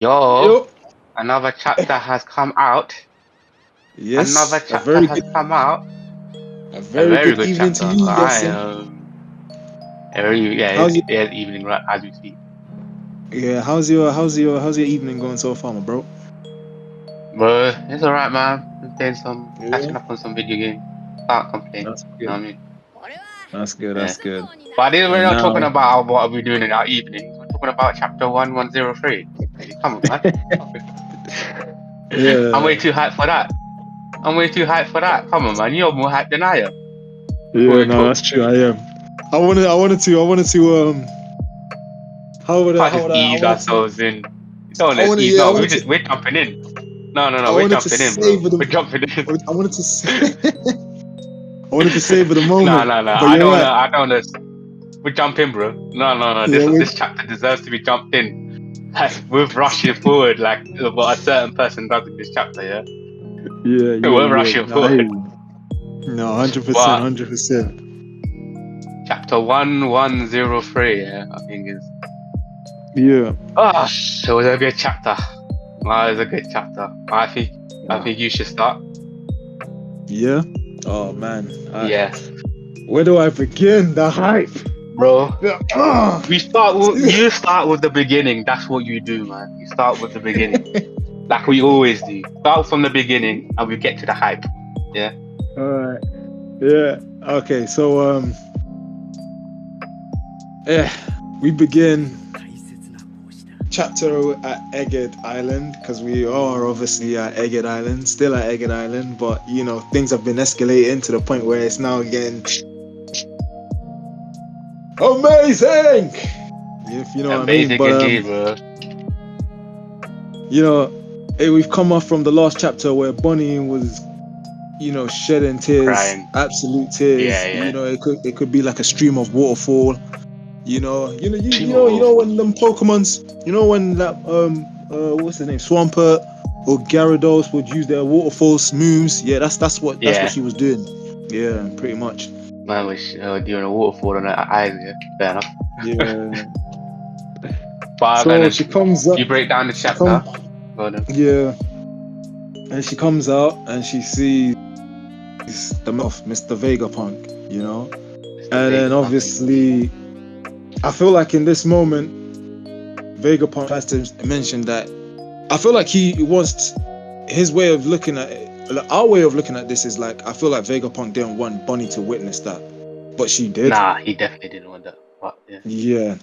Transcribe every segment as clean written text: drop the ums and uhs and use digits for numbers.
Yo, Yo, another chapter has come out. Another yes, chapter has come out. a A very very good good evening to chapter. you, I Yasin. am. Yeah, How's your it's evening right as we speak. how's your evening going so far, my bro? But it's alright, man. I'm playing some, Yeah, catching up on some video games. Can't complain. that's You know good. what I mean? That's good. Yeah. That's good. But this, we're And not talking now, about what we're doing in our evenings. We're talking about chapter 1103. Come on, man. I'm way yeah, too hyped for that. I'm way too hyped for that. Come on, man. You're more hyped than I am. yeah, Real no, talk. that's true. I am. I wanted to. Can't How just would I ease wanted to. ourselves in. Don't I let's wanted, ease. yeah, No, we're jumping in. No, I we're wanted to jumping in, bro. savor the, We're jumping in. I wanted to, I wanted to savor the moment. No. But you're right. I don't know. We jump in, bro. No. Yeah, This chapter deserves to be jumped in. Like we're rushing forward, like what a certain person does in this chapter. Yeah, we're rushing No, I hear forward. you. No, 100%, But 100%. chapter 1103, yeah, I think is. Yeah. Oh, it was a good chapter. It was a good chapter. I Yeah. think you should start. Yeah. Oh man. Yeah, Where do I begin? The hype. bro. The, ah. You start with the beginning. That's what you do, man. You start with the beginning, like we always do. Start from the beginning, and we get to the hype. Yeah, All right. Yeah. Okay. So yeah, we begin chapter at Egged Island because we are obviously at Egged Island, still at Egged Island, but things have been escalating to the point where it's now getting amazing. If you know what I mean. amazing But indeed, bro. you know, we've come off from the last chapter where Bonnie was, shedding tears, Crying. absolute tears. Yeah. It could be like a stream of waterfall. Team of When them Pokemons, when that what's his name, Swampert or Gyarados would use their waterfall moves. Yeah, that's what Yeah, she was doing. Yeah, pretty much. man was doing a waterfall on her eyes. Yeah, fair enough. Yeah. But So then she comes up. you break down the She come. chapter. Go on then. Yeah, and she comes out and she sees the mouth, Mr. Vegapunk. Mr. And then Vegapunk. obviously, I feel like in this moment, Vegapunk tries to mention that. I feel like he wants his way of looking at it. Like, our way of looking at this is like I feel like Vegapunk didn't want Bonnie to witness that, but she did. Nah, he definitely didn't want that. But yeah, Yeah,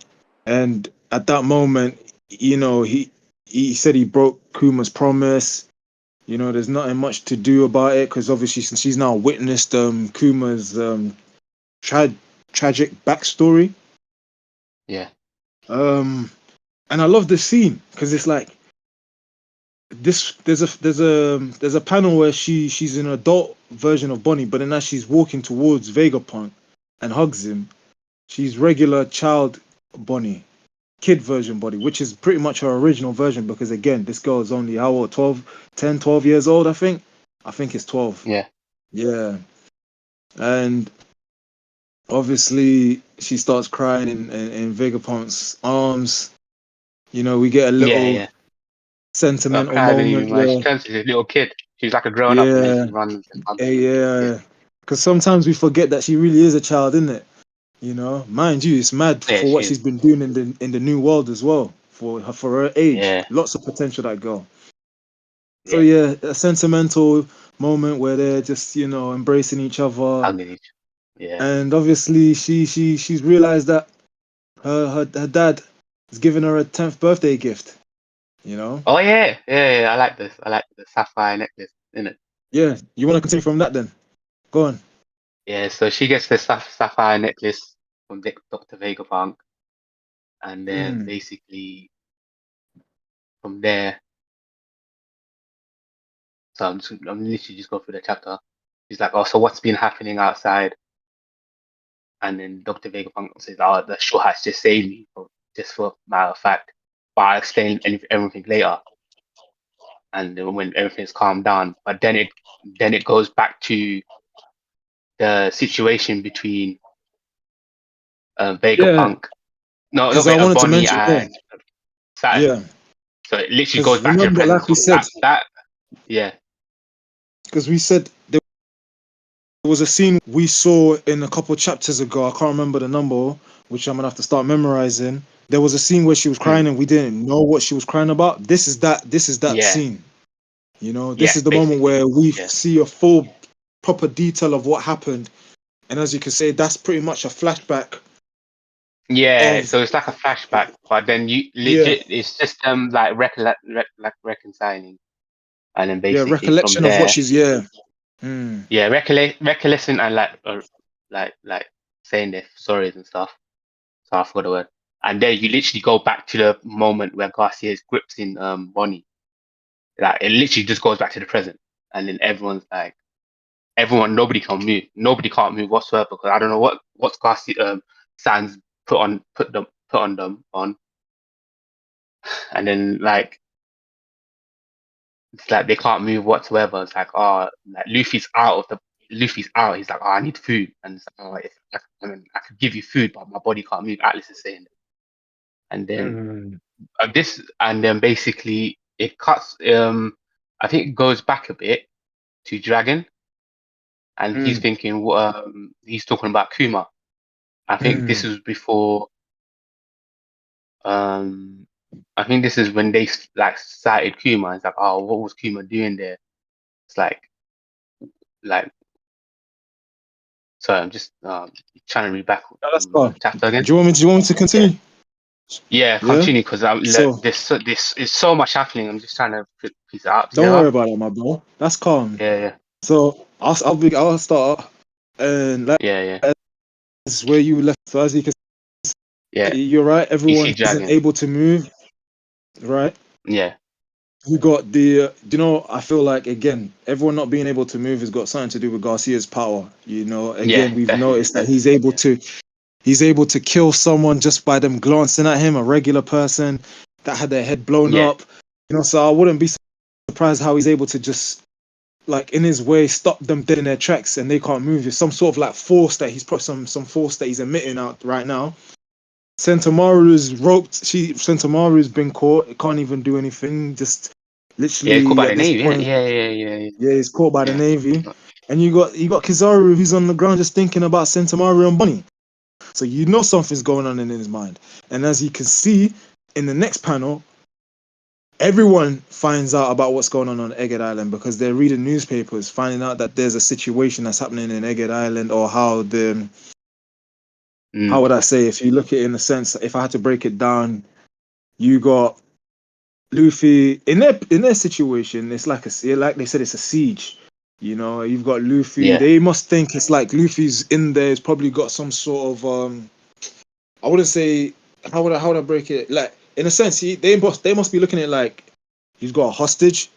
and at that moment, he said he broke Kuma's promise. There's nothing much to do about it because obviously since she's now witnessed Kuma's tra- tragic backstory. yeah, Um, and I love this scene because it's like this. There's a panel where she's an adult version of Bonnie, but then as she's walking towards Vegapunk and hugs him, she's regular child Bonnie, kid version Bonnie, which is pretty much her original version because again, this girl is only how old? 12 years old, I think. I think it's 12. yeah, Yeah, and obviously she starts crying in Vegapunk's arms. We get a little yeah. Not sentimental crybaby, moment man. She where, turns into a little kid. She's like a grown up, and then yeah, she runs and hugs him. Yeah, yeah, because sometimes we forget that she really is a child, isn't it? Mind you, it's mad yeah, for she what is. she's been doing in the new world as well. For her age, Yeah, lots of potential that girl. So yeah. yeah, a sentimental moment where they're just embracing each other, Hugging each. Yeah. and obviously she's realized that her dad is giving her a 10th birthday gift. You know, Oh yeah. I like this. I like the sapphire necklace, innit? yeah. You want to continue from that then? Go on. Yeah. So she gets the sapphire necklace from Dr. Vegapunk, and then Mm. basically from there. So I'm literally just going through the chapter. He's like, oh, so what's been happening outside? And then Dr. Vegapunk says, oh, the short has just saved me, just for matter of fact. But I'll explain everything later. And then when everything's calmed down, but then it goes back to the situation between Yeah, Vegapunk, no, not because I wanted to Bonnie mention. Yeah, and Saturn. yeah. So it literally Because goes back to the remember, present. like we So said, yeah, because we said there was a scene we saw in a couple chapters ago. I can't remember the number, which I'm gonna have to start memorizing. There was a scene where she was mm, crying and we didn't know what she was crying about. This is that. This is that yeah, scene. You know, this yeah, is the moment basically, where we yeah, see a full, proper detail of what happened. And as you can say, that's pretty much a flashback yeah. of So it's like a flashback, but then you yeah, legit, it's just like like reconciling, and then yeah, basically from recollection of what there, she's yeah. Hmm. yeah, recollecting and like saying their sorries and stuff. So I forgot the word. And then you literally go back to the moment where Garcia's grips in Bonnie. Like it literally just goes back to the present, and then everyone's like, nobody can move, nobody can't move whatsoever because I don't know what's Garcia Sans put on them on, and then like it's like they can't move whatsoever. It's like like Luffy's out. He's like, I need food, and it's like, if I could give you food, but my body can't move. Atlas is saying, and then Hmm. this, and then basically it cuts. I think it goes back a bit to Dragon, and he's Hmm. thinking, he's talking about Kuma. I think this Hmm. was before. Um, I think this is when they like cited Kuma. It's like, oh, what was Kuma doing there? It's like. Sorry, I'm just trying to read back No, that's the fine. chapter again. Do you want me to Yeah, continue? yeah, Yeah. continue because So this is so much happening. I'm just trying to piece it out don't together. worry about it, my bro. That's calm. Yeah, yeah, So I'll start and like yeah, yeah, that's where you left. So as you can yeah. see, you're right. You Everyone see isn't Dragon. able to move. Right. Yeah, You got the, you know, I feel like again, everyone not being able to move has got something to do with Garcia's power. You know, yeah, again, we've definitely, noticed that definitely. Yeah, he's able to kill someone just by them glancing at him, a regular person that had their head blown yeah, up. You know, so I wouldn't be surprised how he's able to just like in his way stop them dead in their tracks and they can't move. It's some sort of like force that he's put some force that he's emitting out right now. Sentamaru's roped. Sentamaru's been caught. It can't even do anything. Just yeah. It's called literally by at the this Navy, isn't it? point, Yeah, yeah, yeah, yeah, yeah, he's caught by the yeah. navy. And you got Kizaru who's on the ground just thinking about Sentamaru and Bonnie. So you know something's going on in his mind. And as you can see in the next panel, everyone finds out about what's going on Egged Island because they're reading newspapers, finding out that there's a situation that's happening in Egged Island, or how Mm, would I say, if you look at it in a sense, if I had to break it down, you got Luffy in their situation. It's like like they said, it's a siege. You know, you've got Luffy. yeah, They must think it's like Luffy's in there. He's probably got some sort of I wouldn't say how would I break it? Like in a sense, they must be looking at it like he's got a hostage,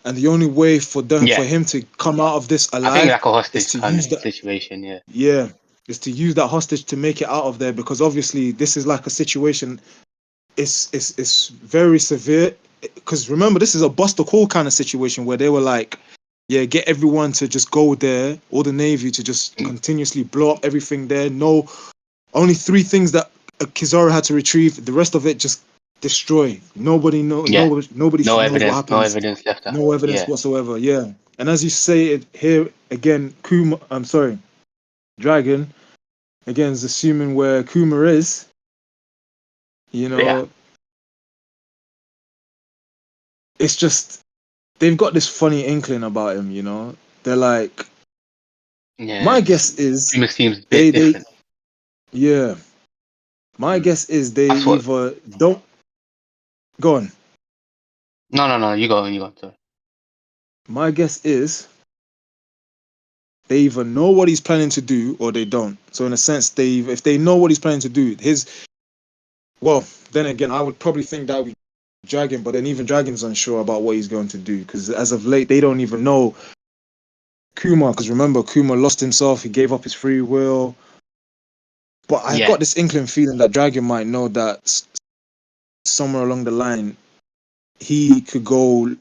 and the only way for yeah. him to come out of this I think alive like a is hostage to kind use of that. situation. Yeah, Yeah, is to use that hostage to make it out of there because obviously this is like a situation. It's very severe because remember this is a Buster Call kind of situation where they were like, yeah, get everyone to just go there, or the Navy to just mm, continuously blow up everything there. No, only three things that Kizaru had to retrieve. The rest of it just destroy. Nobody know. yeah. Nobody knows what No happens. evidence left out. No evidence Yeah, whatsoever. Yeah, and as you say it here again, Kuma. I'm sorry, Dragon again is assuming where Kuma is. You yeah, know, it's just they've got this funny inkling about him. You know, they're like, yeah. my guess is Human seems a bit they different. yeah. My Mm. guess is they That's what. either don't go on. No, no, no. You go, you go. Sorry. My guess is they either know what he's planning to do or they don't. So in a sense, if they know what he's planning to do, well, then again, I would probably think that would be Dragon, but then even Dragon's unsure about what he's going to do because as of late, they don't even know Kuma. Because remember, Kuma lost himself; he gave up his free will. But I've Yeah, got this inkling feeling that Dragon might know that somewhere along the line he could go.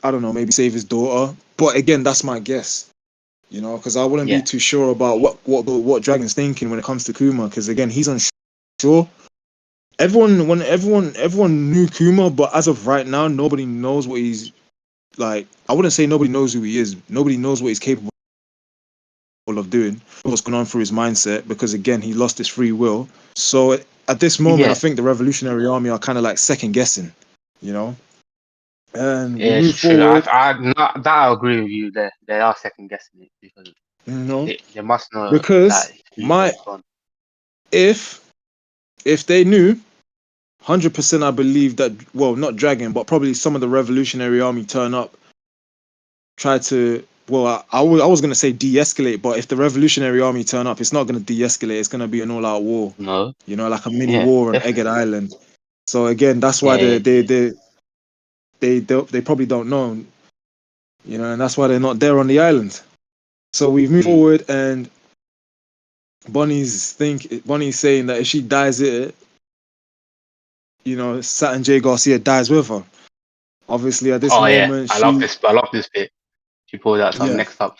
I don't know, maybe save his daughter. But again, that's my guess. You know, because I wouldn't be yeah, too sure about what Dragon's thinking when it comes to Kuma. Because again, he's unsure. everyone knew Kuma, but as of right now, nobody knows what he's like. I wouldn't say nobody knows who he is. Nobody knows what he's capable of doing, what's going on through his mindset, because again, he lost his free will. So at this moment, I Yeah, think the Revolutionary Army are kind of like second guessing, you know. And we yeah, it's move true. forward, Not that I agree with you. They are second guessing it because you know, they must know because that his free my will is gone. if if they knew 100%, I believe that, well, not Dragon, but probably some of the Revolutionary Army turn up, try to, well, I was going to say de-escalate, but if the Revolutionary Army turn up, it's not going to de-escalate. It's going to be an all-out war, No, you know, like a mini yeah, war on Egged definitely. Island. So again, that's why Yeah, yeah, yeah. they probably don't know, you know, and that's why they're not there on the island. So we move Mm. forward, and Bonnie's saying that if she dies it, you know, Saturn J Garcia dies with her. Obviously, at this Oh yeah, moment, I love she, this. I love this bit. She pulled out some yeah, next up.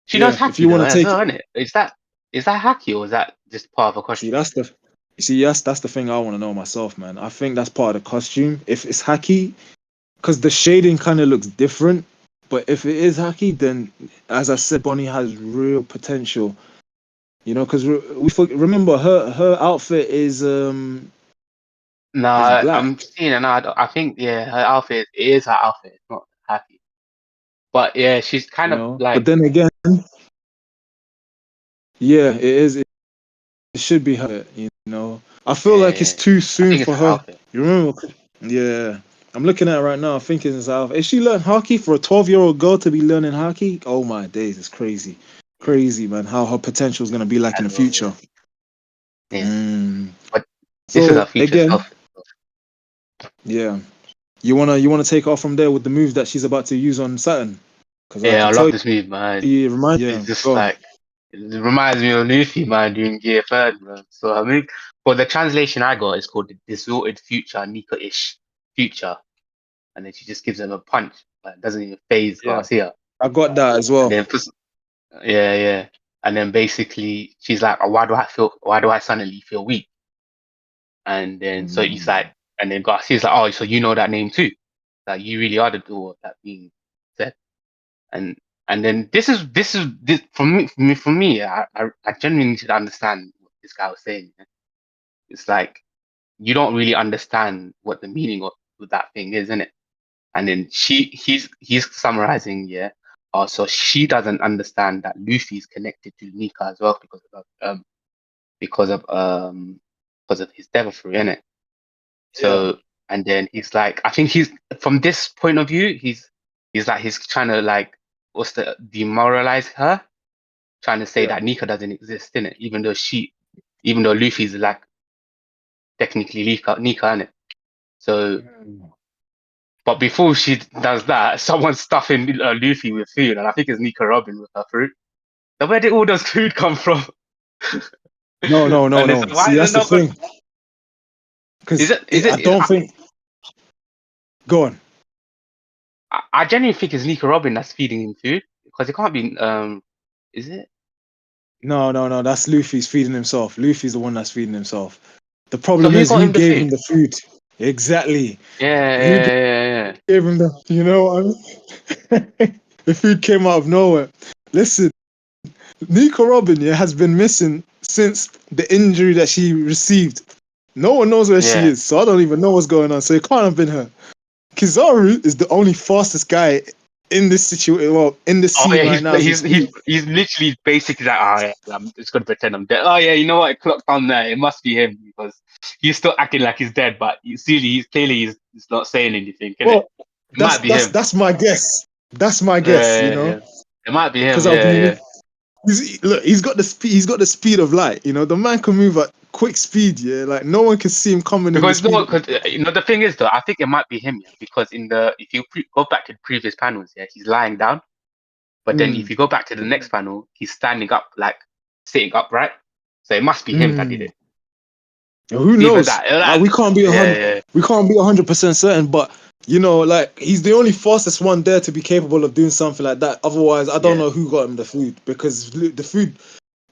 She does yeah. If hacky you though want to as take, well, isn't it? Is that hacky or is that just part of a see, costume? yes, that's the thing I want to know myself, man. I think that's part of the costume. If it's hacky, because the shading kind of looks different, but if it is hacky, then as I said, Bonnie has real potential. You know, because remember her outfit is No, black. I'm seeing it now. I think yeah, her outfit it is her outfit. It's not hacky, but yeah, she's kind You of know, but like then again, yeah, it is. It should be her. You know, I feel yeah, like it's yeah. too I soon think it's for her her. outfit. You remember? Yeah, I'm looking at it right now. I'm thinking it's out. If she learned hockey for a 12-year-old girl to be learning hockey, oh my days, it's crazy, Yeah, crazy, man. How her potential is gonna be like in as the well. future. Yeah, yeah. Mm. But this is her So future again, self. yeah, you wanna take off from there with the move that she's about to use on Saturn, because I Yeah, I can love tell this move, man. you, it reminds. Yeah, It's just go on. like it reminds me of Luffy, man, doing Gear Third, man. So I mean, but the translation I got is called the Distorted Future Nika-ish Future, and then she just gives him a punch, like doesn't even phase Yeah, Garcia, I got that as and well. then yeah, yeah, and then basically she's like, oh, why do I suddenly feel weak? And then so he's like, Mm. and then Garcia's like, oh, so you know that name too, like you really are the door that being said. and and then this for me I genuinely did understand what this guy was saying. It's like you don't really understand what the meaning of that thing is, isn't it? And then he's summarizing, yeah. So she doesn't understand that Luffy's connected to Nika as well because of because of his devil fruit, innit? Yeah, So and then he's like, I think he's from this point of view, he's trying to like what's the demoralize her, trying to say yeah. that Nika doesn't exist in it, even though Luffy's like technically Nika in it. So, Mm. but before she does that, someone's stuffing Luffy with food, and I think it's Nika Robin with her fruit. Now, where did all those food come from? No, no, no, And it's no. like, why See, is it that's the not good? thing, Is because it? Is I it? don't think. Go on. I genuinely think it's Nika Robin that's feeding him food because it can't be. Is it? No, no, no. That's Luffy's feeding himself. Luffy's the one that's feeding himself. The So problem who is got who him the gave him food? the food. Exactly. Yeah, Who yeah, yeah, yeah. gave him the? You know, what I mean? The food came out of nowhere. Listen, Nico Robin, yeah, has been missing since the injury that she received. No one knows where she Yeah. is, so I don't even know what's going on. So it can't have been her. Kizaru is the only fastest guy in this situation. Well, in this Oh scene yeah, right he's now as we he's he's speak. he's literally basically like, oh yeah, I'm just gonna pretend I'm dead. Oh yeah, you know what? It clocked on there. It must be him because he's still acting like he's dead, but he's not saying anything, can it? Well, It might be him. that's my guess. That's my Yeah, guess. You yeah, know, yeah. It might be him. because I'll Yeah, be. yeah. Look, he's got the speed. He's got the speed of light. You know, the man can move at quick speed. Yeah, like no one can see him coming in the Because no, speed. because the thing is though, I think it might be him. Yeah, because if you go back to the previous panels, yeah, he's lying down. But then if Mm, you go back to the next panel, he's standing up, like sitting upright. So it must be him that did mm. it. Who It's either knows? that. Like, We can't be a yeah, hundred. yeah, We can't be 100% certain. But you know, like he's the only fastest one there to be capable of doing something like that. Otherwise, I don't yeah. know who got him the food because the food.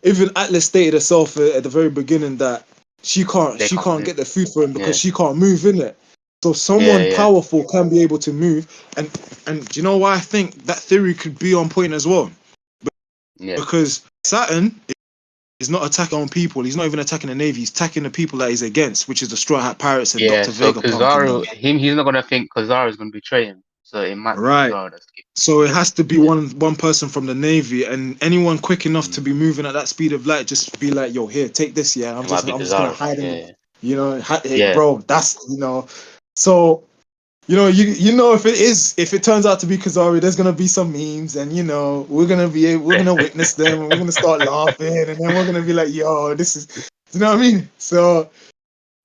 Even Atlas stated herself at the very beginning that she they can't can't move. get the food for him because Yeah, she can't move in it. So yeah, someone yeah, powerful can be able to move, and do you know why I think that theory could be on point as well? yeah, Because Saturn is not attacking on people. He's not even attacking the Navy. He's attacking the people that he's against, which is the Straw Hat Pirates and yeah. Doctor So Vegapunk and them. he's not gonna think Kizaru's gonna betray him. So it might be Right. Kizaru that's So it has to be yeah. one person from the Navy, and anyone quick enough to Mm. be moving at that speed of light, just be like, "Yo, here, take this, yeah. It might be I'm just gonna Kizaru. hide in, Yeah, yeah, bro. That's So if it turns out to be Kazari, there's gonna be some memes, and we're gonna witness them, and we're gonna start laughing, and then we're gonna be like, "Yo, this is," you know what I mean? So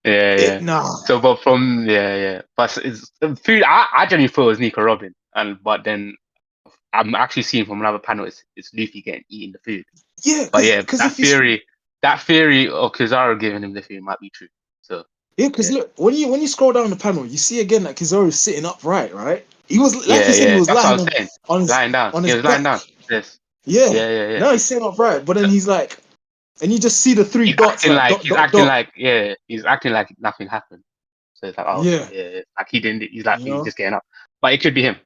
yeah, it yeah. nah, So, but from yeah. But it's the food. I genuinely thought it was Nico Robin, but then I'm actually seeing from another panel it's Luffy getting eating the food. yeah, But yeah, because if you that theory of Kizaru giving him the food might be true. So Yeah, because yeah, look, when you scroll down the panel, you see again that Kizaru is sitting upright, right? He was, like you said, he yeah. was That's what I lying was saying. on his Lying down. on He his was lying back. down. Yes. Yeah. Yeah. Now he's sitting upright, but then So he's like, and you just see the three dots, like dot he's dot acting dot. like he's acting like nothing happened. So it's like, oh Yeah, yeah, like he didn't. He's like you he's know, just getting up, but it could be him.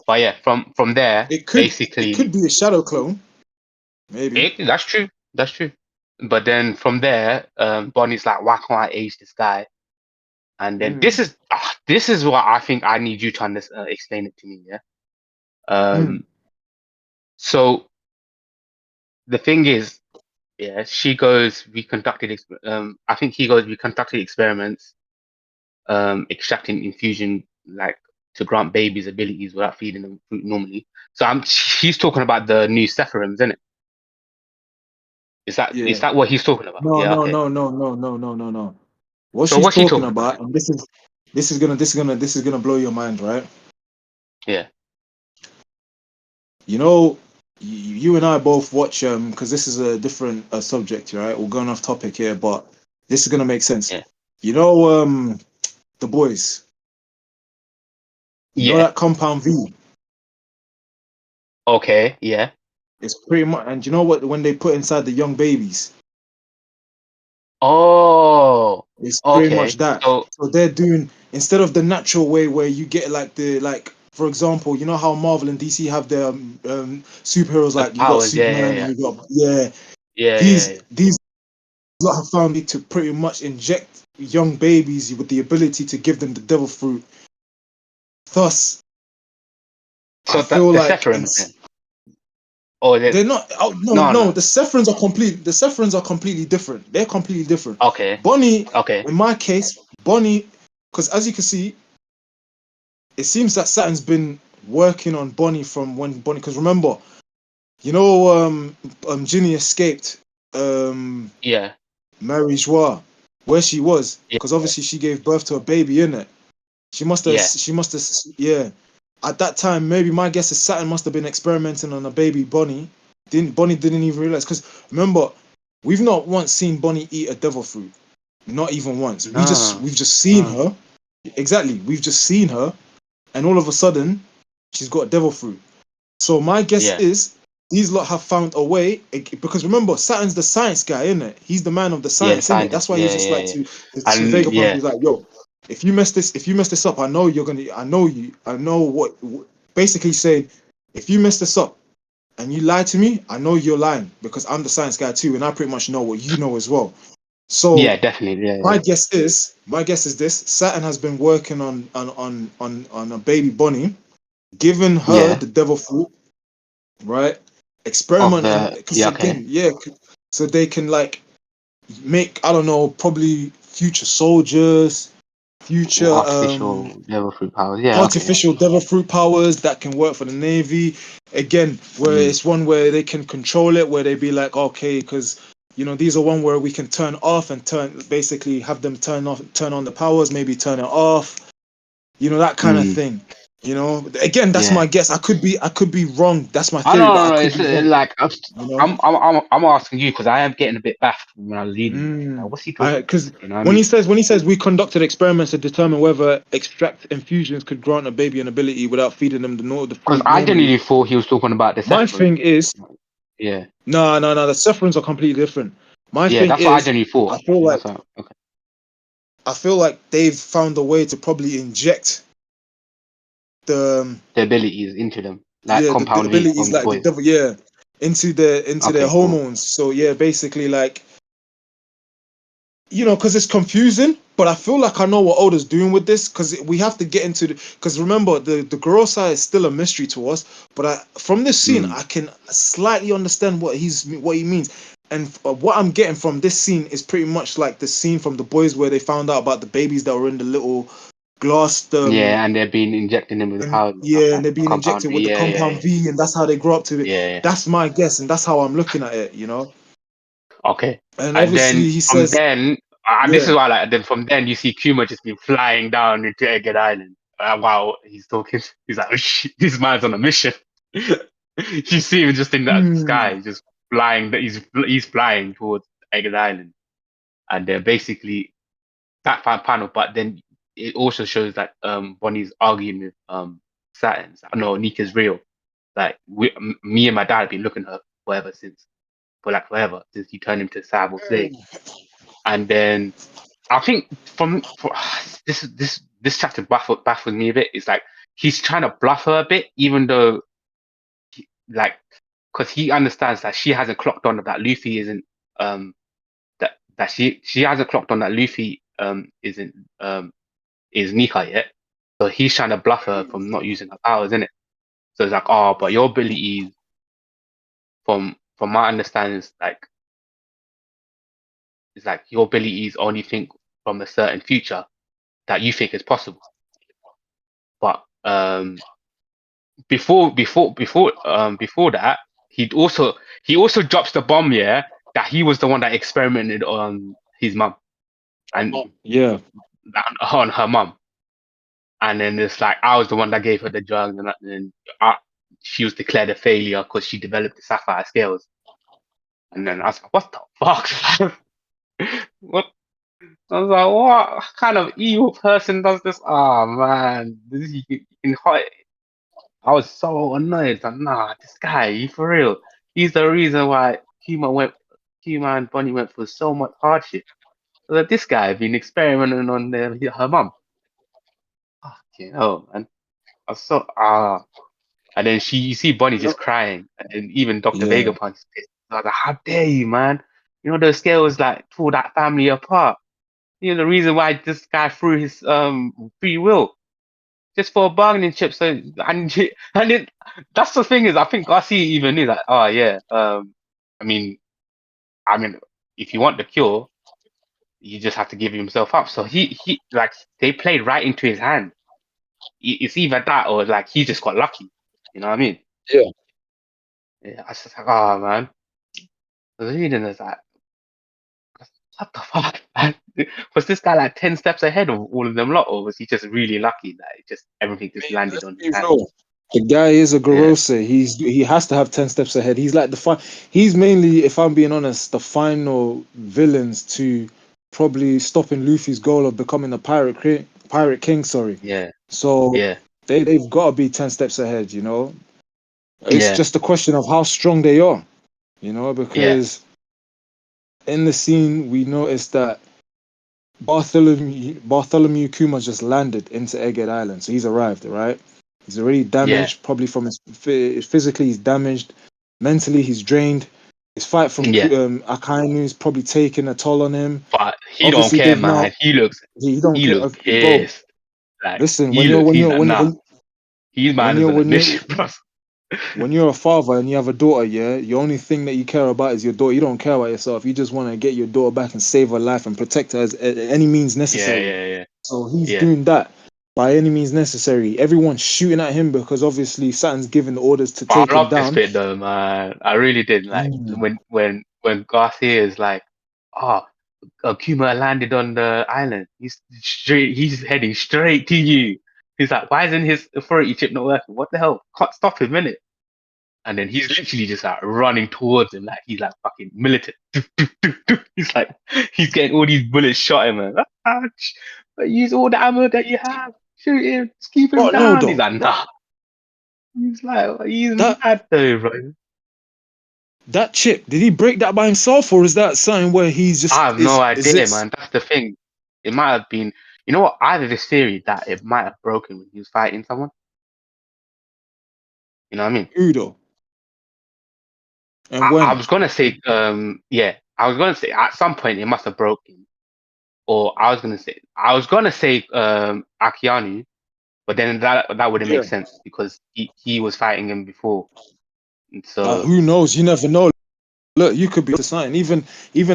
But yeah, from there, it could basically, be a shadow clone, maybe. that's true. That's true. But then from there, Bonnie's like, why can't I age this guy? And then Mm, this is what I think I need you to explain it to me. Yeah. mm, So the thing is, yeah, she goes, I think he goes, we conducted experiments, extracting infusion, like to grant babies abilities without feeding them fruit normally. So he's talking about the new Sephiroths, isn't it? Is yeah. that what he's talking about? No, Yeah, no, okay. no, no, no, no, no, no, no. What So she's what's he talking talking about about, then? and this is gonna blow your mind, right? Yeah, You and I both watch because this is a different subject, right? We're going off topic here, but this is gonna make sense. yeah, You know, the boys. You know yeah. that compound V. Okay, yeah, It's pretty much, and you know what? When they put inside the young babies, oh, it's pretty much okay. that. So So they're doing, instead of the natural way where you get for example, you know how Marvel and DC have their superheroes, the like you got powers, Superman and you got these lot have found it to pretty much inject young babies with the ability to give them the devil fruit. Thus, I So feel the like Sephiroths then, or they're not. Oh no, no, no. no. The Sephrons are completely different. They're completely different. Okay, Bonnie, okay, in my case, Bonnie, because as you can see, it seems that Saturn's been working on Bonnie from when Bonnie. Because remember, Ginny escaped yeah, Mary Joie, where she was, yeah, because obviously she gave birth to a baby, innit? yeah. She must have, yeah. At that time, maybe my guess is Saturn must have been experimenting on a baby Bonnie. Bonnie didn't even realize, because remember, we've not once seen Bonnie eat a devil fruit, not even once. No, We've just seen no. her. Exactly, we've just seen her, and all of a sudden, she's got devil fruit. So my guess Yeah, is these lot have found a way, because remember, Saturn's the science guy, isn't it? He's the man of the yeah. The science, isn't it? That's scientist. why he's Yeah, just yeah, like yeah. to And Vegapunk. yeah. He's like, yo, if you mess this up, I know you're gonna. I know what. Basically saying, if you mess this up and you lie to me, I know you're lying because I'm the science guy too, and I pretty much know what you know as well. So Yeah, definitely. Yeah, my guess is this: Saturn has been working on a baby Bonnie, giving her yeah. the devil fruit, right? Of Experiment, and the because yeah, okay. again, yeah, so they can like make, I don't know, probably future soldiers, future Artificial devil fruit powers. Yeah, okay. artificial devil fruit powers that can work for the navy. Again, where Mm, it's one where they can control it, where they be like, okay, because these are one where we can turn off and basically have them turn on the powers, maybe turn it off, that kind of mm, thing. Again, that's yeah. my guess. I could be wrong. That's my I theory, but I know. could It's be wrong. like You know. I'm asking you because I am getting a bit baffed when I was reading it. Like, what's he talking about? Because You know what I when mean? he says we conducted experiments to determine whether extract infusions could grant a baby an ability without feeding them the Because fruit I normally. genuinely thought he was talking about the My Sephiroth. thing is, Yeah, no, no, no. The Sephrons are completely different. My yeah. thing That's what I is, genuinely I thought. feel Yeah, like that's what. Okay. I feel like they've found a way to probably inject the The abilities into them, like yeah the Compound V abilities from the like the boys. devil into their Okay, cool. hormones. So yeah, basically like because it's confusing, but I feel like I know what Oda's doing with this because we have to get into because remember the girl side is still a mystery to us, but from this scene Mm. I can slightly understand what he means, and what I'm getting from this scene is pretty much like the scene from the boys where they found out about the babies that were in the little glass Yeah, and they've been injecting them with the and powers and stuff yeah, and like they're being Compound injected with V. the Yeah, yeah, compound yeah, V, and that's how they grow up to it. yeah, yeah. That's my guess, and that's how I'm looking at it. Okay, And and then obviously he from says, then, this yeah. is why like. Then from then, you see Kuma just been flying down into Egged Island. While he's talking, he's like, "Oh, shit, this man's on a mission." You see him just in the Hmm. sky, just flying. He's flying towards Egged Island, and then basically panel. But then it also shows that Bonnie's arguing with Saturn. It's like, no, Nika's real. Like me and my dad have been looking at her forever since he turned into Cyborg Slave. And then I think for this chapter baffles me a bit. It's like he's trying to bluff her a bit, even though like because he understands that she hasn't clocked on that Luffy isn't um that she hasn't clocked on that Luffy isn't is Nika yet. So he's trying to bluff her from not using her powers, isn't it? So it's like, oh, but your abilities, from my understanding, is like your abilities only think from a certain future that you think is possible. But before that, he also drops the bomb, yeah, that he was the one that experimented on his mum and Yeah. on her mum. And then it's like I was the one that gave her the drugs, and then she was declared a failure because she developed the sapphire scales. And then I was like, "What the fuck? What?" I was like, "What kind of evil person does this?" Oh man, I was so annoyed. Like, nah, this guy, he for real. He's the reason why Huma and Bonnie went through so much hardship. So that this guy been experimenting on her mum. Oh, man. I was so And then you see Bonnie No. just crying, and then even Dr. Yeah. Vegapunk is pissed. I was like, how dare you, man? You know, the scales like tore that family apart. You know, the reason why this guy threw his free will just for a bargaining chip. So and it, that's the thing is, I think Garcia even knew that. Oh yeah, I mean, I mean, if you want the cure, you just have to give himself up. So he like they played right into his hand. It's either that or like he just got lucky. You know what I mean? Yeah. Yeah, I was just like, oh man. I was reading this like, what the fuck, man? Was this guy like 10 steps ahead of all of them lot, or was he just really lucky that everything just landed Let's on his be hand? real. The guy is a Yeah, Garose. He has to have 10 steps ahead. He's like he's mainly, if I'm being honest, the final villains to probably stopping Luffy's goal of becoming a pirate king, sorry. yeah, So yeah, they've got to be 10 steps ahead. It's yeah, just a question of how strong they are, yeah, because in the scene we noticed that Bartholomew Kuma just landed into Egghead Island, so he's arrived, right? He's already yeah, damaged, probably from physically he's damaged, mentally he's drained. His fight from yeah. Akainu's probably taken a toll on him. But he don't Obviously, care, they've now man. He looks, he don't he care, looks bro. pissed. Like Listen, he looks, he's like, when nah, he's when man is you're on a when you're mission, bro. when you're a father and you have a daughter, yeah, the only thing that you care about is your daughter. You don't care about yourself. You just want to get your daughter back and save her life and protect her at any means Yeah, necessary. yeah, yeah, So he's yeah. doing that by any means necessary. Everyone's shooting at him because obviously Saturn's giving the orders to But take I him love this down. bit though, man. I really did like Mm. when Garcia is like, oh, Kuma landed on the island. He's heading straight to you. He's like, why isn't his authority chip not working? What the hell? Can't stop him, innit? And then he's literally just like running towards him like he's like fucking militant. He's like he's getting all these bullets shot him, man. But use all the ammo that you have. Shoot him, just keep him But no, down. He's though like, nah. He's like, he's that mad though, bro. that chip, did he break that by himself, or is that something where he's I just have no is idea, it? man. That's the thing. it might have been. You know what? I have this theory that it might have broken when he was fighting someone. You know what I mean? Udo. And I when? was gonna say, yeah, I was gonna say at some point it must have broken, or I was gonna say, Akianu, but then that wouldn't Yeah. make sense because he was fighting him before, and so Who knows? You never know. Look, you could be to something. Even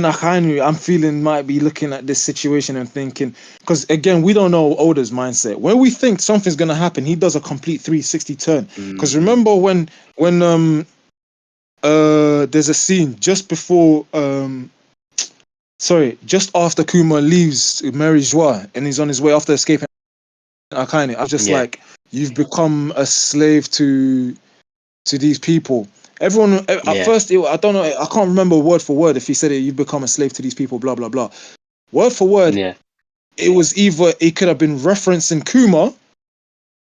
Akainu, I'm feeling might be looking at this situation and thinking, because again, we don't know Oda's mindset. When we think something's gonna happen, he does a complete 360 turn. Because mm, remember when there's a scene just before just after Kuma leaves Mary Joie and he's on his way after escaping Akainu. I'm just yeah, like, you've become a slave to these people. Everyone at yeah, first, I don't know, I can't remember word for word if he said it. You've become a slave to these people, blah blah blah. Word for word, yeah. it was either it could have been referencing Kuma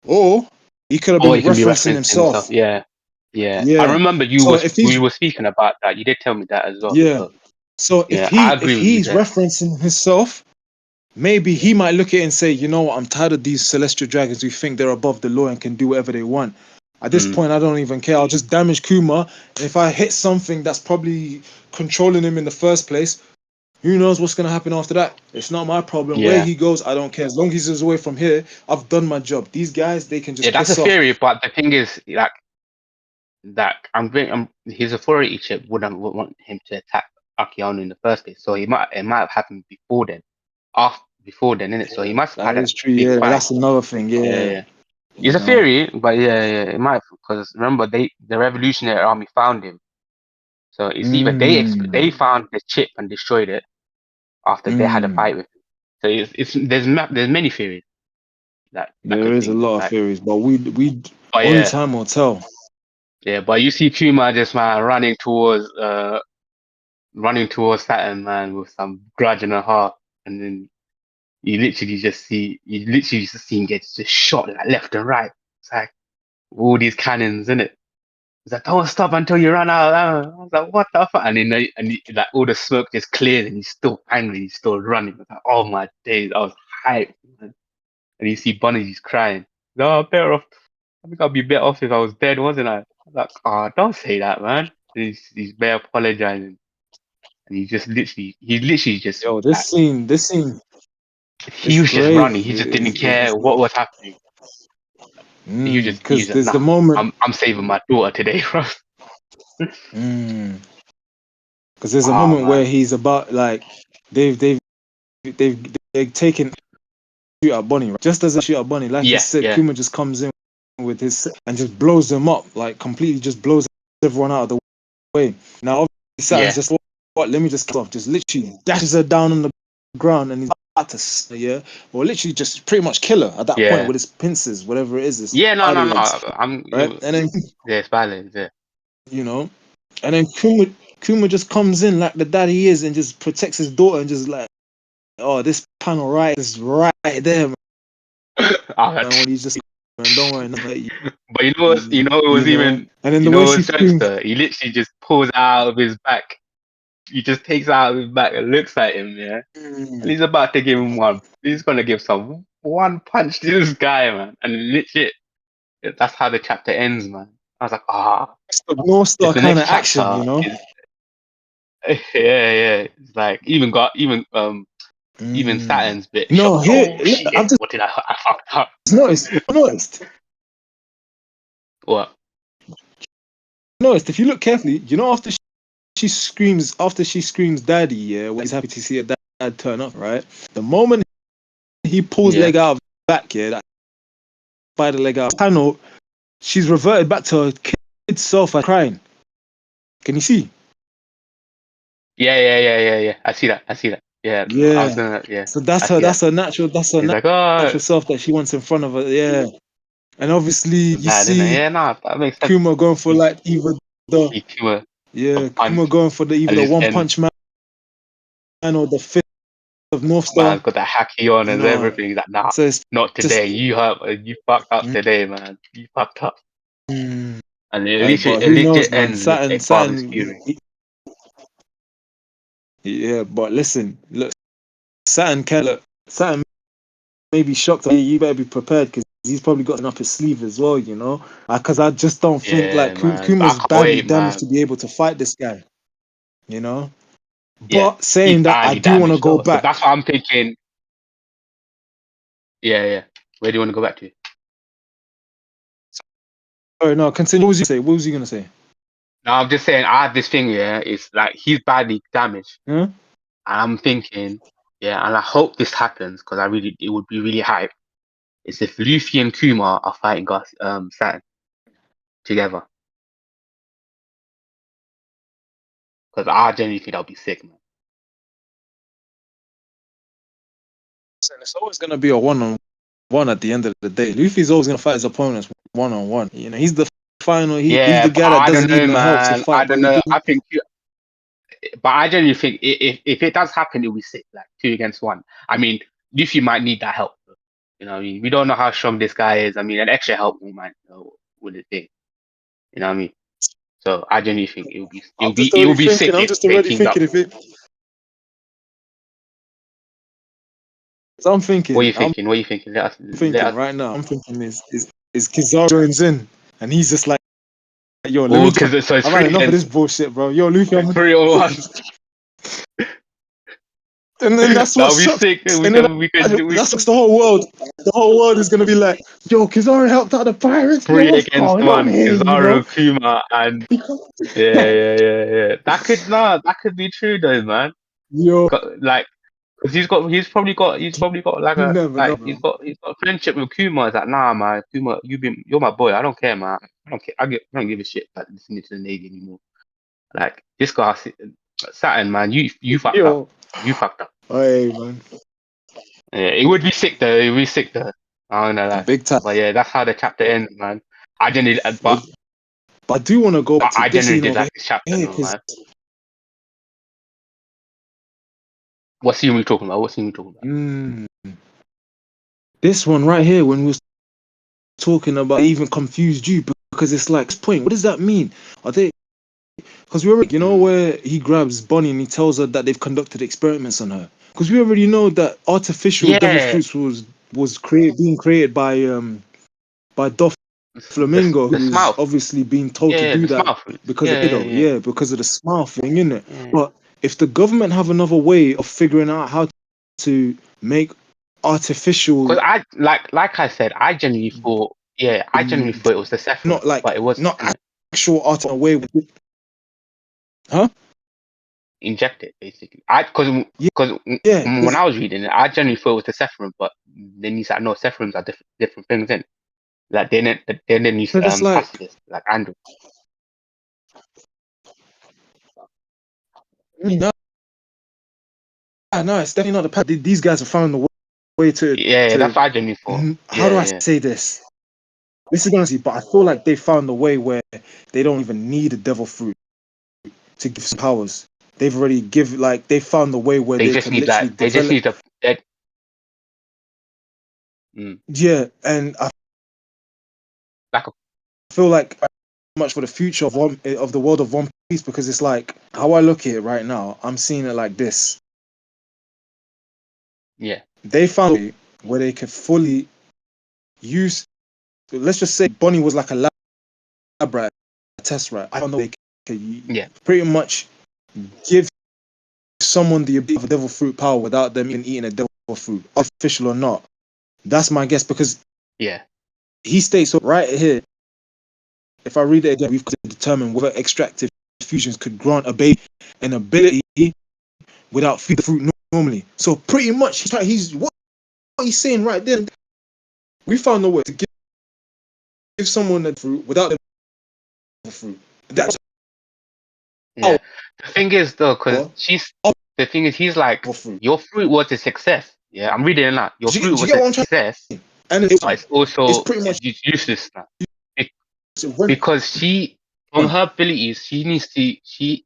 or he could have Or been he can be referencing referenced himself. himself. Yeah, yeah. I Yeah. remember So if we he's were speaking about that. You did tell me that as well. yeah, So so yeah, I agree if with you he's there. referencing himself, maybe he might look at it and say, you know what, I'm tired of these celestial dragons who think they're above the law and can do whatever they want. At this Mm, point, I don't even care. I'll just damage Kuma. And if I hit something that's probably controlling him in the first place, who knows what's going to happen after that? It's not my problem. Where yeah, he goes, I don't care. As long as he's away from here, I've done my job. These guys, they can yeah. just That's a piss off. theory, but the thing is, like that, his authority chip wouldn't want him to attack Akiano in the first place. So it might have happened before then, before then, innit? So he must have That had a is true. big Yeah, fight. that's another thing. Yeah, Yeah, yeah. you It's a know. theory, but yeah, it might because remember the Revolutionary Army found him. So it's either they Mm, found the chip and destroyed it after they had a mm. fight with him. So there's many theories that There could is a think lot of like, theories, but we but only yeah, time will tell. yeah. But you see Kuma just man running towards Saturn man with some grudge in her heart, and then you literally just see him get just shot like left and right. It's like all these cannons in it. He's like, don't stop until you run out. I was like, what the fuck? And then like all the smoke just cleared and he's still angry. He's still running. I was like, oh my days. I was hyped, man. And you see Bunny, he's crying. No, better off. I think I'd be better off if I was dead, wasn't I? I'm like, oh, don't say that, man. And he's bare apologizing. And he's literally just Yo, like, this scene he is was just great. running. He just didn't care what was happening. He was Because just, there's nah, the moment. I'm saving my daughter today, bro. Mm, because there's a Oh, moment where man. he's about like they've they've they've taken shoot at Bonnie, right? Just as I shoot at Bonnie, like you Yeah, said, yeah, Kuma just comes in with his and just blows them up, like completely just blows everyone out of the way. Now obviously Saturn's yeah, just what? Let me just cut off, just literally dashes her down on the ground and he's about to or literally just pretty much kill her at that point yeah. with his pincers, whatever it is, his Yeah, no, spider no, no. legs, I'm, right? And then yeah, it's balance, yeah. you know, and then Kuma just comes in like the dad he is and just protects his daughter and just like, oh, this panel right is right there, Ah, man. When he's just man, don't worry, not you, but it was know. even, And then the way she screams, Dempster. He literally just pulls out of his back. He just takes out of his back and looks at him, yeah. And mm, he's about to give him one. He's gonna give some one punch to this guy, man. And legit, that's how the chapter ends, man. I was like, it's the North it's Star the kind next of action, chapter you know. is, yeah, yeah. It's like even Mm. Saturn's bit No, shocked. here Oh I've shit! just What did I fucked up? noticed. What? Noticed if you look carefully, you know, after she screams, "Daddy!" Yeah, when he's happy to see her dad turn up, right? The moment he pulls Yeah. leg out of the back, yeah, that spider leg out panel, she's reverted back to her kid's self and crying. Can you see? Yeah. I see that. I see that. Yeah, I was Yeah. gonna. Yeah, So I see that. that's her He's like, oh, natural self that she wants in front of her. Yeah. And obviously you dad, isn't it? see Yeah, no, that makes sense. Kuma going for like either the He threw a yeah, Kuma punch going for the either and the his one and punch man or the fifth of North Star. man's got the hacky on and No. everything. He's like, nah, So it's not just today. You fucked up today, man. You fucked up. mm, And but it who knows, legit man? ends with a father's fury. Yeah, but listen, look, Saturn can look. Saturn may be shocked. You better be prepared because he's probably got up his sleeve as well. You know, because I just don't think Yeah, like man. But I Kuma's can't badly wait, damaged man. to be able to fight this guy. You know, Yeah, but saying he's that, I badly do want to damaged go though. So that's back. what I'm thinking. Yeah, yeah. Where do you want to go back to? Sorry, no, continue. What was he say? What was he gonna say? No, I'm just saying. I have this thing. Yeah, it's like he's badly damaged. Huh? And I'm thinking, yeah, and I hope this happens because it would be really hype. It's if Luffy and Kuma are fighting Saturn together. Because I genuinely think that would be sick, man. It's always gonna be a one-on-one at the end of the day. Luffy's always gonna fight his opponents one-on-one. You know, he's the final. He's Yeah, the but guy that I doesn't don't need know, no help to man. I fight. But don't he know. do. But I genuinely think if it does happen, it'll be sick, like 2 against 1. I mean, Luffy might need that help. You know what I mean? We don't know how strong this guy is. I mean, an extra help would it be? You know what I mean? So I genuinely think it will be sick I'm if just they already teamed up. thinking if it. So I'm What are thinking. you thinking? What are you thinking? Let Thinking us. right now. I'm thinking is Kizaru joins in and he's just like, yo, let Oh, me. because so it's I've three had enough of this against bullshit, bro. Yo, Luffy, three or one. and then that's what That'll be sucks. sick. And then that sucks the whole world. The whole world is gonna be like, yo, Kizaru helped out the pirates. Yo, three what's against going on one. here? You know. Kizaru, Kuma, and yeah. That could be true though, man. Yo, Like, cause he's probably got like you never know, he's bro. got friendship with Kuma. It's like, nah, man, Kuma, you're my boy. I don't care, man. I don't care. I don't give a shit about listening to the Navy anymore. Like this guy, Saturn, man, you fucked up. Yo, You fucked up. hey man, Yeah, it would be sick though. It would be sick though. I don't know that. big time. But yeah, that's how the chapter ends, man. I genuinely, But I do want to go back to I this genuinely scene did over like this chapter, here no, because man. What scene we talking about? What scene we talking this one right here, when we was talking about, it even confused you because it's like, point. What does that mean? Are they? Because we already, you know, about? where he grabs Bonnie and he tells her that they've conducted experiments on her. Because we already know that artificial devil Yeah, fruits was being created by Doff Flamingo, the who's smile. obviously being told to Yeah, do the that smile fruits. because of Ido, Yeah. yeah, because of the smile thing, innit? Yeah. But if the government have another way of figuring out how to make artificial, Because like I said, I genuinely thought, it was the Sephiroth, not like but it wasn't, not innit? actual art way, huh? Injected basically. Because Yeah, when I was reading it, I genuinely thought it was the Sephiroth, but then you said no, Sephiroths are different things, innit? Like they didn't use because it's like, pacifist like Andrew. no, no, it's definitely not the path. These guys have found the way Yeah, to that's what I genuinely thought. how do I Yeah. say this? This is gonna see, but I feel like they found a way where they don't even need a devil fruit to give some powers. They've already they found a way where They they just can need literally that. They just develop. need the. Mm, Yeah, and I like a, feel like much for the future of the world of One Piece because it's like how I look at it right now. I'm seeing it like this. yeah, They found a way where they could fully use. Let's just say Bonnie was like a lab rat, a test rat. I don't know. They could yeah, pretty much give someone the ability of a devil fruit power without them even eating a devil fruit, official or not. That's my guess because yeah. he states right here. If I read it again, we've determined whether extractive fusions could grant a baby an ability without feeding the fruit normally. So pretty much, he's what he's saying right there. We found a way to give someone the fruit without the fruit. That's Yeah. The thing is though, because power the thing is, he's like, of fruit. your fruit was a success. Yeah, I'm reading it now. Your Do fruit you was get a what I'm trying success, to say? And but it's it's also pretty much useless now. when Because from her abilities, she needs to, she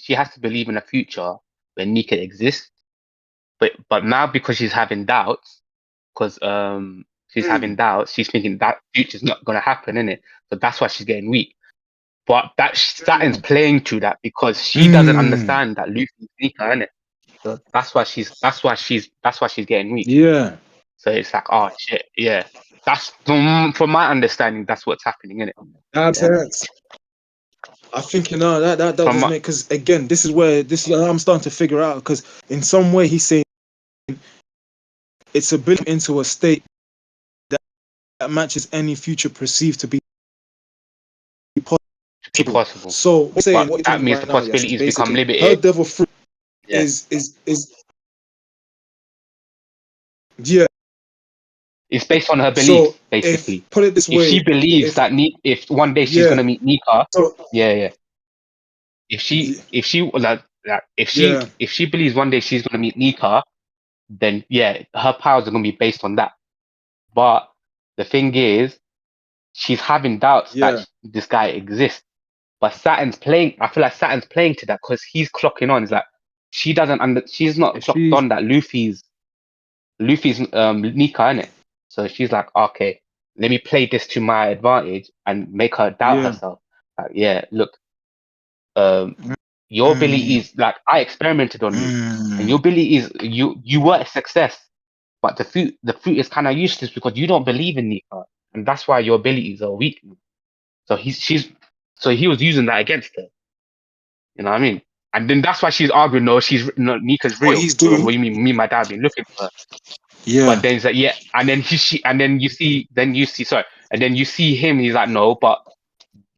has to believe in a future where Nika exists. But now because she's having doubts, because she's thinking that future's not gonna happen, innit? So that's why she's getting weak. But that Saturn's playing to that because she doesn't understand that Luffy's Nika, innit? So that's why she's getting weak. Yeah. So it's like, oh shit, yeah. That's from my understanding, that's what's happening, innit? That's Yeah. it. I think that From does my, make, because again, this is I'm starting to figure out, because in some way he's saying it's a build into a state that matches any future perceived to be to be possible. possible, So we're saying but what you're that telling me means the right now, yes, is possibilities become basically her limited. devil fruit Yeah. is yeah. It's based on her So beliefs, if, basically. put it this If she way, believes if that if one day she's yeah, gonna meet Nika, so yeah, yeah. If she like yeah, if she believes one day she's gonna meet Nika, then yeah, her powers are gonna be based on that. But the thing is, she's having doubts that yeah, this guy exists. But Saturn's playing. I feel like Saturn's playing to that because he's clocking on. It's like she doesn't under. She's not if clocked she on that Luffy's Nika, innit? So she's like, okay, let me play this to my advantage and make her doubt yeah, herself. Like, yeah, look, um, your mm, abilities, like I experimented on you, and mm, your abilities, you were a success, but the fruit is kind of useless because you don't believe in Nika, and that's why your abilities are weak. So he was using that against her. You know what I mean? And then that's why she's arguing, no, no, Nika's what real. he's What doing, do you mean? Me and my dad have been looking for her. But yeah, then he's like, yeah, and then and then you see, sorry, and then you see him. He's like, no, but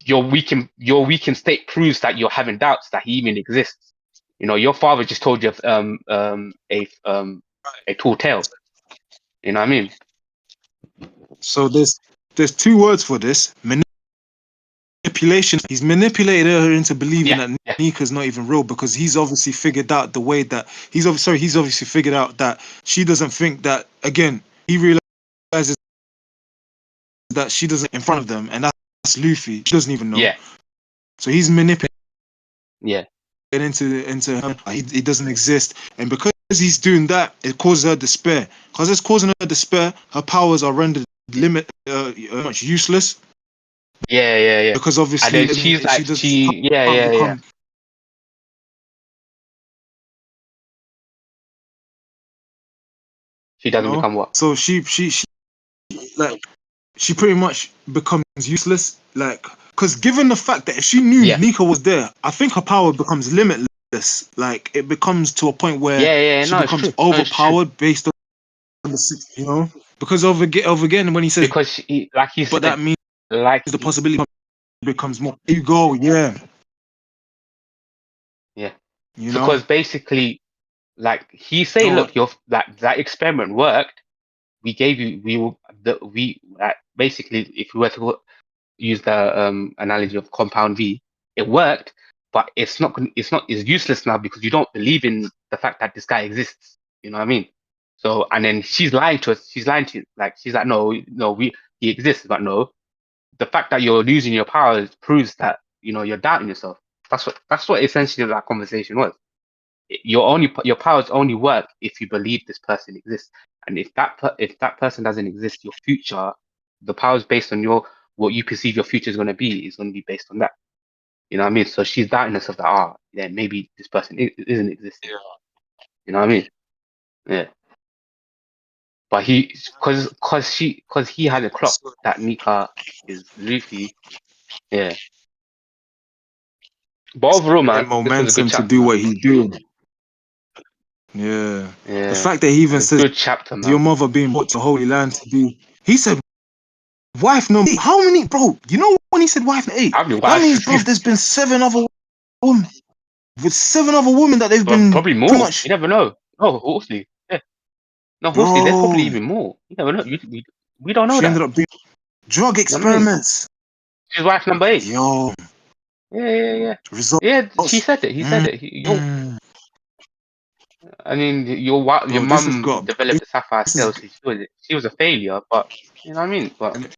your weakened state proves that you're having doubts that he even exists. You know, your father just told you a tall tale. You know what I mean? so there's two words for this: manipulation. He's manipulated her into believing Yeah, that yeah, Nika's not even real, because he's obviously figured out the way that he's obviously figured out that she doesn't think that, again, he realizes that she doesn't in front of them, and that's Luffy. She doesn't even know. yeah, So he's manipulated yeah, into her. He doesn't exist, and because he's doing that, it causes her despair. Because it's causing her despair, her powers are rendered much useless, yeah, yeah, yeah. because And then obviously she's she like, does yeah, can't yeah, yeah. become, She you doesn't know. become what? So she like she pretty much becomes useless. Like, because given the fact that if she knew Yeah, Nika was there, I think her power becomes limitless. Like, it becomes to a point where yeah, yeah. she No, it's becomes true. No, it's true. overpowered based on you know. Because over again when he says, Because like he but that said, means like the possibility becomes more. There you go, yeah, yeah, you know. because basically, like he say, No, look, your that experiment worked. We gave you we will we basically, if we were to use the analogy of compound V, it worked, but it's useless now because you don't believe in the fact that this guy exists. You know what I mean? So and then she's lying to us. She's lying to you. Like she's like, no, no, he exists, but no. The fact that you're losing your powers proves that you're doubting yourself. That's what essentially that conversation was. Your powers only work if you believe this person exists, and if that person doesn't exist, your future, the powers based on what you perceive your future is going to be based on that. You know what I mean? So she's doubting herself that yeah, maybe this person isn't existing. You know what I mean? Yeah. But because he had a clock that Nika is Luffy. Yeah. But overall, getting man, this was a good momentum to chapter, do man. what he's doing. Yeah, the Yeah. fact that he even A says good chapter, your man. mother being brought to Holy Land to be, he said wife number eight. How many, bro? You know when he said wife number eight, How many that wives? means, bro, there's been seven other women, with seven other women that they've But been probably pretty more. You much, never know. Oh, Horsley. Yeah. No, Horsley, there's probably bro. even more. You never know. We don't know She ended that. up doing drug You know what I mean? experiments. She's wife number 8. Yo, Yeah, yeah, yeah. Yeah, she results. said it. He said it. Mm, I mean, your bro, this has mum got developed a sapphire this is scale, so she was a failure. But you know what I mean. But and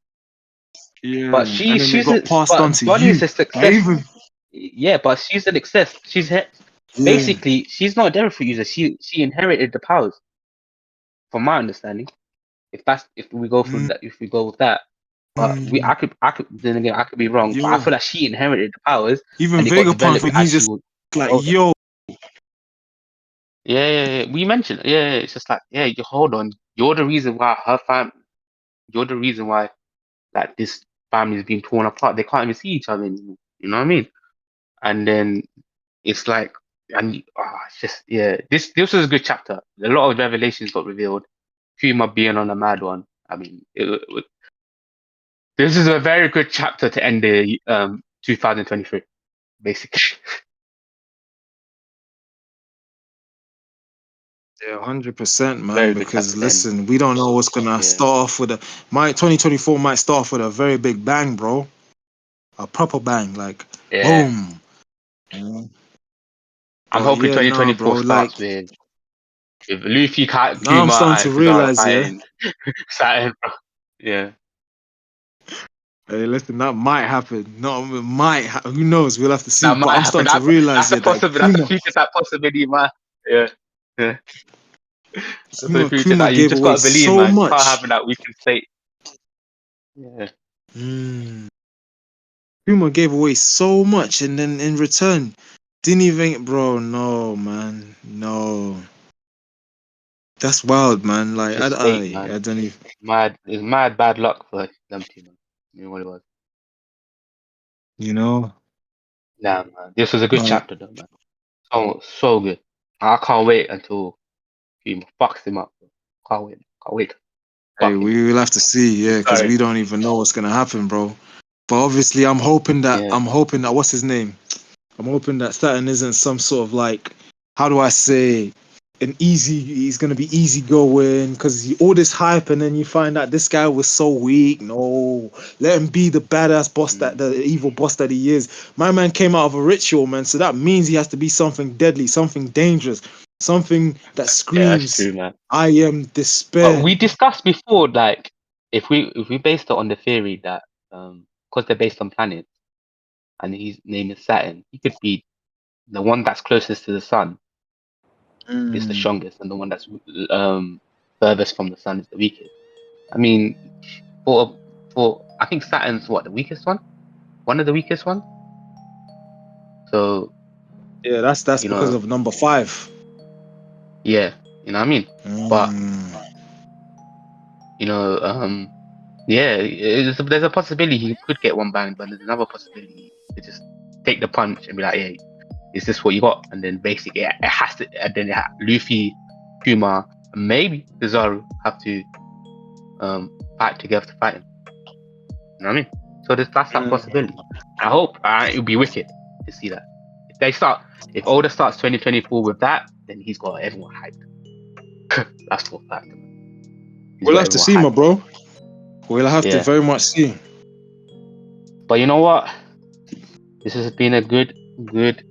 yeah, but she and then it she's got passed on but to Bonnie's you. a I success. even Yeah, but she's an success. yeah. Basically she's not a devil fruit user. She inherited the powers, from my understanding. If we go for Mm, that, if we go with that. But mm, I could then again I could be wrong. But I yo, feel like she inherited the powers even and it got Vegapunk, developed when as he's she just was like, older. yo, Yeah. We mentioned, yeah. It's just like, yeah. You hold on. You're the reason why her family. You're the reason why like this family is being torn apart. They can't even see each other anymore. You know what I mean? And then it's like, and it's just yeah. This was a good chapter. A lot of revelations got revealed. Puma being on a mad one. I mean, this is a very good chapter to end the 2023, basically. Yeah, 100%, man. Very good Because chapter to end. listen, we don't know what's gonna Yeah, start off with my 2024 might start off with a very big bang, bro. A proper bang, like yeah. boom. Yeah. I'm But hoping yeah, nah, 2024 bro. starts Like with Luffy, now I'm Puma, starting to and Kizaru realize, yeah. fighting Saturn. Bro. Yeah, Hey, listen, that might happen. No, it might. Who knows? We'll have to see. that But might I'm happen. starting to realize, That's a yeah, that possibility. That's a Kuma, future type possibility, man. Yeah, yeah. That's a future Kuma that you gave just away gotta believe, so man. You can't much. have in that weakened state. Yeah, Mm. Kuma gave away so much, and then in return, didn't even, bro. No, man, no. That's wild, man. Like just fate, man. I don't even, Mad, it's mad bad luck for them two, man. You know what it was? you know. Nah, man. This was a good But chapter, though, man. So good. I can't wait until Puma fucks him up. Bro. Can't wait to hey, fuck him we up. will have to see, yeah, because Sorry. we don't even know what's gonna happen, bro. But obviously, Yeah. I'm hoping that what's his name? I'm hoping that Saturn isn't some sort of like, how do I say, he's gonna be easy going because all this hype, and then you find out this guy was so weak. No, let him be the badass boss that Mm. the evil boss that he is. My man came out of a ritual, man, so that means he has to be something deadly, something dangerous, something that Yeah, that's screams, true, man. I am But despair. we discussed before, like, if we based it on the theory that because they're based on planets and his name is Saturn, he could be the one that's closest to the sun is the Mm. strongest, and the one that's furthest from the sun is the weakest. I mean, for for I think Saturn's what the weakest one of the weakest ones. So Yeah, that's you because know, of number 5. yeah, you know what I mean. But Mm. you know, yeah, there's a possibility he could get one bang, but there's another possibility to just take the punch and be like, "Hey, is this what you got?" And then basically it has to, and then Luffy, Kuma, and maybe Kizaru have to fight together to fight him. You know what I mean? So that's that Mm. possibility. I hope it would be wicked to see that. If Oda starts 2024 with that, then he's got everyone hyped. That's for a fact. He's We'll got have to everyone see, my hyped. bro. We'll have to Yeah. very much see. But you know what? This has been a good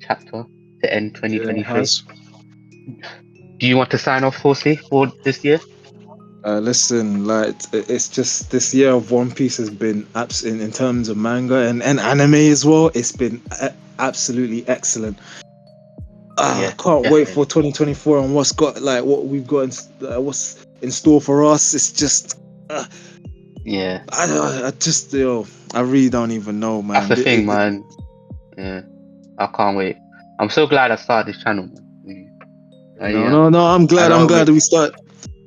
chapter to end Yeah, it 2023. has. Do you want to sign off, Horsey, for this year? Listen, like it's just this year of One Piece has been in terms of manga and anime as well. It's been absolutely excellent. Yeah, Can't wait for definitely. 2024 and what we've got what's in store for us. It's just uh, Yeah, I just I really don't even know, that's man. the thing, man. Yeah, I can't wait. I'm so glad I started this channel, man. Really. I No, am. no, no. I I'm love glad it. that we start.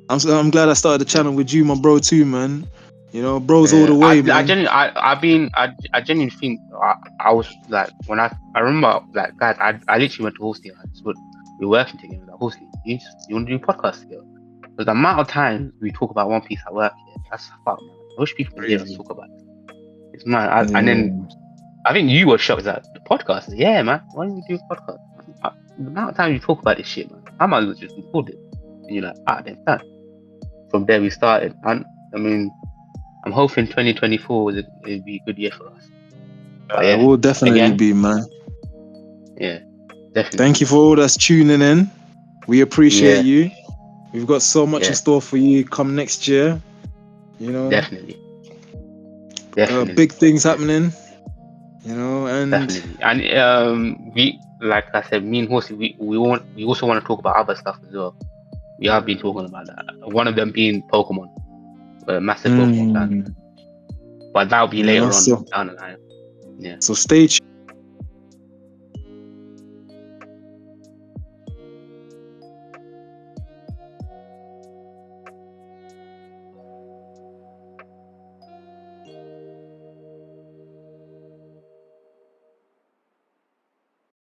I'm glad I started the Yeah. channel with you, my bro, too, man. You know, bros all the Yeah, way, man. I genuinely think I was like when I remember like guys I literally went to Horsey and I just would we were working together like Horsey you want to do podcasts together because the amount of times we talk about One Piece at work that's fuck man I wish people can hear us Crazy. talk about it. It's man and Yeah. then I think you were shocked that the podcast yeah man why don't we do a podcast the amount of times you talk about this shit man I might as well just record it and you're like then done from there we started and I mean I'm hoping 2024 will be a good year for us. But It yeah, will definitely again, be, man. yeah, definitely. Thank you for all that's tuning in. We appreciate Yeah, you. We've got so much in yeah, store for you come next year. You know, definitely, definitely, big things definitely, happening. You know, and definitely. And we like I said, me and Horsey, we also want to talk about other stuff as well. We have been talking about that. One of them being Pokemon. We're a massive Pokemon fan, mm, but that'll be you know, later on down the line. Yeah. so stay tuned.